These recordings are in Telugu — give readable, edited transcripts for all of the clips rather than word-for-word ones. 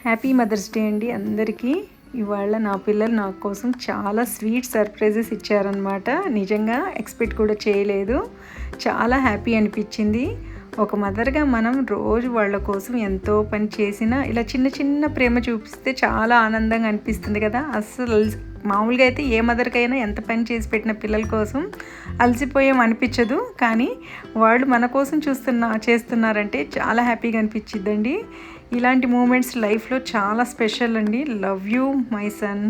హ్యాపీ మదర్స్ డే అండి అందరికీ. ఇవాళ నా పిల్లలు నా కోసం చాలా స్వీట్ సర్ప్రైజెస్ ఇచ్చారనమాట. నిజంగా ఎక్స్పెక్ట్ కూడా చేయలేదు. చాలా హ్యాపీ అనిపించింది. ఒక మదర్గా మనం రోజు వాళ్ళ కోసం ఎంతో పని చేసినా ఇలా చిన్న చిన్న ప్రేమ చూపిస్తే చాలా ఆనందంగా అనిపిస్తుంది కదా. అస్సలు మామూలుగా అయితే ఏ మదర్కైనా ఎంత పని చేసి పెట్టిన పిల్లల కోసం అలసిపోయాం అనిపించదు, కానీ వాళ్ళు మన కోసం చేస్తున్నారంటే చాలా హ్యాపీగా అనిపించిద్దండి. ఇలాంటి మూమెంట్స్ లైఫ్లో చాలా స్పెషల్ అండి. Love you my son.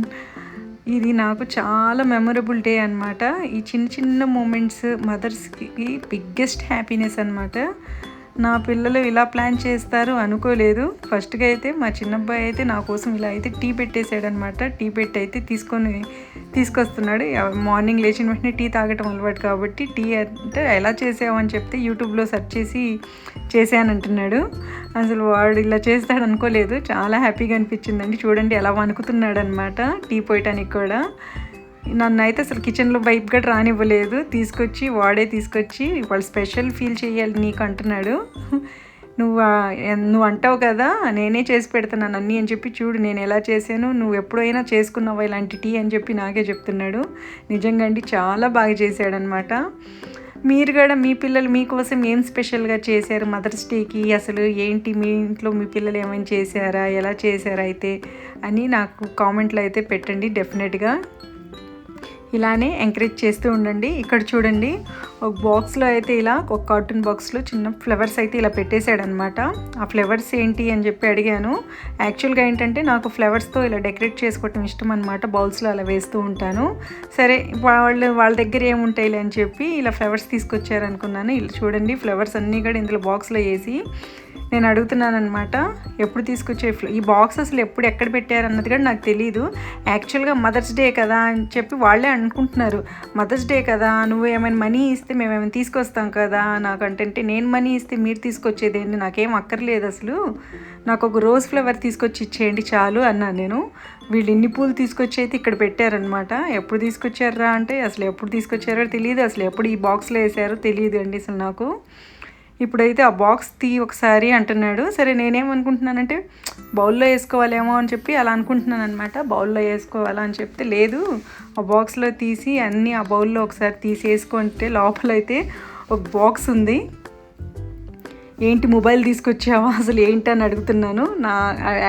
ఇది నాకు చాలా మెమొరబుల్ డే అనమాట. ఈ చిన్న చిన్న మూమెంట్స్ మదర్స్కి బిగ్గెస్ట్ హ్యాపీనెస్ అనమాట. నా పిల్లలు ఇలా ప్లాన్ చేస్తారు అనుకోలేదు. ఫస్ట్గా అయితే మా చిన్నబ్బాయి అయితే నా కోసం ఇలా అయితే టీ పెట్టేశాడనమాట. టీ పెట్టి అయితే తీసుకొస్తున్నాడు. మార్నింగ్ లేచిన వెంటనే టీ తాగటం అలవాటు కాబట్టి టీ అంటే ఎలా చేసావని చెప్తే యూట్యూబ్లో సెర్చ్ చేసి చేశానంటున్నాడు. అసలు వాడు ఇలా చేస్తాడు అనుకోలేదు. చాలా హ్యాపీగా అనిపించిందండి. చూడండి ఎలా వణుకుతున్నాడు అనమాట టీ పోయటానికి కూడా. నన్ను అయితే అసలు కిచెన్లో బయట కూడా రానివ్వలేదు. వాడే తీసుకొచ్చి వాళ్ళు స్పెషల్ ఫీల్ చేయాలి నీకు అంటున్నాడు. నువ్వు అంటావు కదా నేనే చేసి పెడతాను అన్నీ అని చెప్పి చూడు నేను ఎలా చేశాను, నువ్వు ఎప్పుడైనా చేసుకున్నావా ఇలాంటి టీ అని చెప్పి నాకే చెప్తున్నాడు. నిజంగా అండి చాలా బాగా చేశాడనమాట. మీరు కూడా మీ పిల్లలు మీకోసం ఏం స్పెషల్గా చేశారు మదర్స్ డేకి, అసలు ఏంటి మీ ఇంట్లో మీ పిల్లలు ఏమైనా చేశారా, ఎలా చేశారా అయితే అని నాకు కామెంట్లో అయితే పెట్టండి. డెఫినెట్గా ఇలానే ఎంకరేజ్ చేస్తూ ఉండండి. ఇక్కడ చూడండి ఒక బాక్స్లో అయితే ఇలా ఒక కార్టూన్ బాక్స్లో చిన్న ఫ్లవర్స్ అయితే ఇలా పెట్టేశాడనమాట. ఆ ఫ్లవర్స్ ఏంటి అని చెప్పి అడిగాను. యాక్చువల్గా ఏంటంటే నాకు ఫ్లవర్స్తో ఇలా డెకరేట్ చేసుకోవటం ఇష్టం అనమాట. బౌల్స్లో అలా వేస్తూ ఉంటాను. సరే వాళ్ళ దగ్గర ఏముంటాయిలే అని చెప్పి ఇలా ఫ్లవర్స్ తీసుకొచ్చారనుకున్నాను. ఇలా చూడండి ఫ్లవర్స్ అన్నీ కూడా ఇందులో బాక్స్లో వేసి నేను అడుగుతున్నాను అనమాట. ఎప్పుడు తీసుకొచ్చే ఈ బాక్స్ అసలు ఎక్కడ పెట్టారన్నది కూడా నాకు తెలీదు. యాక్చువల్గా మదర్స్ డే కదా అని చెప్పి వాళ్ళే అనుకుంటున్నారు. మదర్స్ డే కదా నువ్వు ఏమైనా మనీ ఇస్తే మేమేమైనా తీసుకొస్తాం కదా, నాకంటే నేను మనీ ఇస్తే మీరు తీసుకొచ్చేదేంటి, నాకేం అక్కర్లేదు అసలు, నాకు ఒక రోజ్ ఫ్లవర్ తీసుకొచ్చి ఇచ్చేయండి చాలు అన్నాను నేను. వీళ్ళు ఇన్ని పూలు తీసుకొచ్చి అయితే ఇక్కడ పెట్టారనమాట. ఎప్పుడు తీసుకొచ్చారా అంటే అసలు ఎప్పుడు తీసుకొచ్చారో తెలియదు, అసలు ఎప్పుడు ఈ బాక్స్లో వేసారో తెలియదు అండి అసలు నాకు. ఇప్పుడైతే ఆ బాక్స్ ఒకసారి అంటున్నాడు. సరే నేనేమనుకుంటున్నానంటే బౌల్లో వేసుకోవాలేమో అని చెప్పి అలా అనుకుంటున్నాను అనమాట. బౌల్లో వేసుకోవాలా అని చెప్తే లేదు, ఆ బాక్స్లో తీసి అన్నీ ఆ బౌల్లో ఒకసారి తీసి వేసుకుంటే లోపలైతే ఒక బాక్స్ ఉంది. ఏంటి మొబైల్ తీసుకొచ్చావా అసలు ఏంటని అడుగుతున్నాను.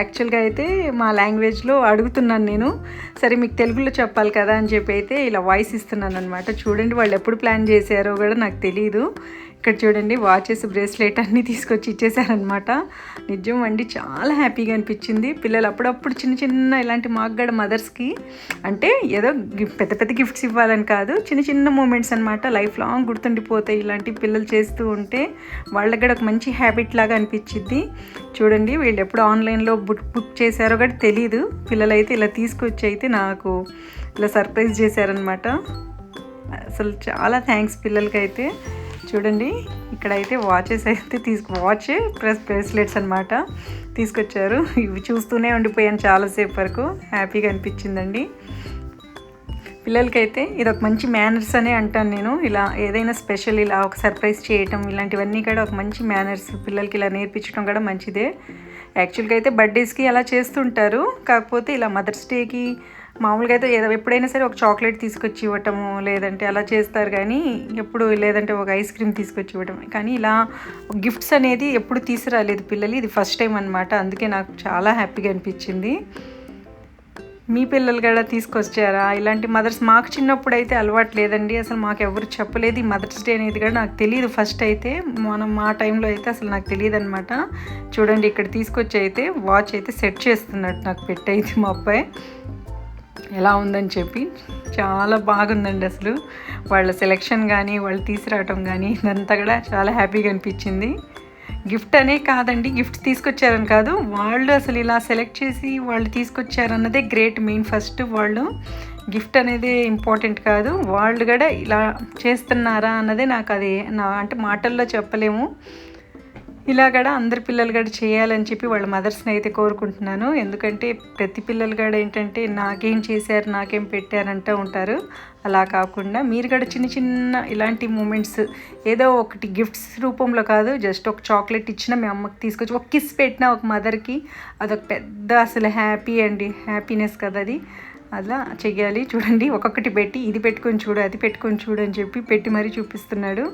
యాక్చువల్గా అయితే మా లాంగ్వేజ్లో అడుగుతున్నాను నేను. సరే మీకు తెలుగులో చెప్పాలి కదా అని చెప్పి అయితే ఇలా వాయిస్ ఇస్తున్నాను అనమాట. చూడండి వాళ్ళు ఎప్పుడు ప్లాన్ చేశారో కూడా నాకు తెలియదు. ఇక్కడ చూడండి వాచెస్ బ్రేస్లెట్ అన్నీ తీసుకొచ్చి ఇచ్చేసారనమాట. నిజం అండి చాలా హ్యాపీగా అనిపించింది. పిల్లలు అప్పుడప్పుడు చిన్న చిన్న ఇలాంటి మాకు మదర్స్కి అంటే ఏదో పెద్ద పెద్ద గిఫ్ట్స్ ఇవ్వాలని కాదు, చిన్న చిన్న మూమెంట్స్ అనమాట లైఫ్ లాంగ్ గుర్తుండిపోతాయి. ఇలాంటి పిల్లలు చేస్తూ ఉంటే వాళ్ళకి కూడా ఒక మంచి హ్యాబిట్ లాగా అనిపించింది. చూడండి వీళ్ళు ఎప్పుడు ఆన్లైన్లో బుక్ చేశారో కూడా తెలీదు. పిల్లలైతే ఇలా తీసుకొచ్చి అయితే నాకు ఇలా సర్ప్రైజ్ చేశారనమాట. అసలు చాలా థ్యాంక్స్ పిల్లలకైతే. చూడండి ఇక్కడైతే వాచెస్ అయితే వాచ్ ప్లస్ బ్రేస్లెట్స్ అనమాట తీసుకొచ్చారు. ఇవి చూస్తూనే ఉండిపోయాను చాలాసేపు వరకు. హ్యాపీగా అనిపించిందండి. పిల్లలకైతే ఇది ఒక మంచి మేనర్స్ అనే అంటాను నేను. ఇలా ఏదైనా స్పెషల్ ఇలా ఒక సర్ప్రైజ్ చేయటం ఇలాంటివన్నీ కూడా ఒక మంచి మేనర్స్. పిల్లలకి ఇలా నేర్పించడం కూడా మంచిదే. యాక్చువల్గా అయితే బర్త్డేస్కి అలా చేస్తుంటారు, కాకపోతే ఇలా మదర్స్ డేకి మామూలుగా అయితే ఎప్పుడైనా సరే ఒక చాక్లెట్ తీసుకొచ్చి ఇవ్వటము లేదంటే అలా చేస్తారు, కానీ లేదంటే ఒక ఐస్ క్రీమ్ తీసుకొచ్చి ఇవ్వటం, కానీ ఇలా గిఫ్ట్స్ అనేది ఎప్పుడు తీసుకురాలేదు పిల్లలు. ఇది ఫస్ట్ టైం అనమాట. అందుకే నాకు చాలా హ్యాపీగా అనిపించింది. మీ పిల్లలు కూడా తీసుకొచ్చారా ఇలాంటి మదర్స్? మాకు చిన్నప్పుడు అయితే అలవాటు లేదండి, అసలు మాకు ఎవరు చెప్పలేదు ఈ మదర్స్ డే అనేది కూడా. నాకు తెలియదు ఫస్ట్ అయితే, మా టైంలో అయితే అసలు నాకు తెలియదు అనమాట. చూడండి ఇక్కడ తీసుకొచ్చి అయితే వాచ్ అయితే సెట్ చేస్తున్నాడు నాకు పెట్టయితే మా అబ్బాయి ఎలా ఉందని చెప్పి. చాలా బాగుందండి అసలు వాళ్ళ సెలెక్షన్ కానీ వాళ్ళు తీసుకురావటం కానీ ఇదంతా కూడా చాలా హ్యాపీగా అనిపించింది. గిఫ్ట్ అనే కాదండి, గిఫ్ట్ తీసుకొచ్చారని కాదు, వాళ్ళు అసలు ఇలా సెలెక్ట్ చేసి వాళ్ళు తీసుకొచ్చారన్నదే గ్రేట్. మెయిన్ ఫస్ట్ వాళ్ళు గిఫ్ట్ అనేది ఇంపార్టెంట్ కాదు, వాళ్ళు కూడా ఇలా చేస్తున్నారా అన్నదే నాకు అది అంటే మాటల్లో చెప్పలేము. ఇలా కూడా అందరి పిల్లలు కూడా చేయాలని చెప్పి వాళ్ళ మదర్స్ని అయితే కోరుకుంటున్నాను. ఎందుకంటే ప్రతి పిల్లలు కూడా ఏంటంటే నాకేం చేశారు, నాకేం పెట్టారంటూ ఉంటారు. అలా కాకుండా మీరు కూడా చిన్న చిన్న ఇలాంటి మూమెంట్స్ ఏదో ఒకటి గిఫ్ట్స్ రూపంలో కాదు, జస్ట్ ఒక చాక్లెట్ ఇచ్చినా మీ అమ్మకి తీసుకొచ్చి ఒక కిస్ పెట్టినా ఒక మదర్కి అదొక పెద్ద అసలు హ్యాపీనెస్ కదా అది. అలా చెయ్యాలి. చూడండి ఒక్కొక్కటి పెట్టి ఇది పెట్టుకొని చూడు, అది పెట్టుకొని చూడు అని చెప్పి పెట్టి మరీ చూపిస్తున్నాడు.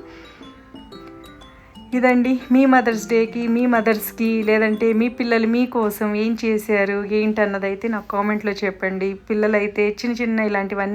ఇదండి మీ మదర్స్ డేకి, మీ మదర్స్కి, లేదంటే మీ పిల్లలు మీకోసం ఏం చేశారు ఏంటన్నదైతే నాకు కామెంట్లో చెప్పండి. పిల్లలైతే చిన్న చిన్న ఇలాంటివన్నీ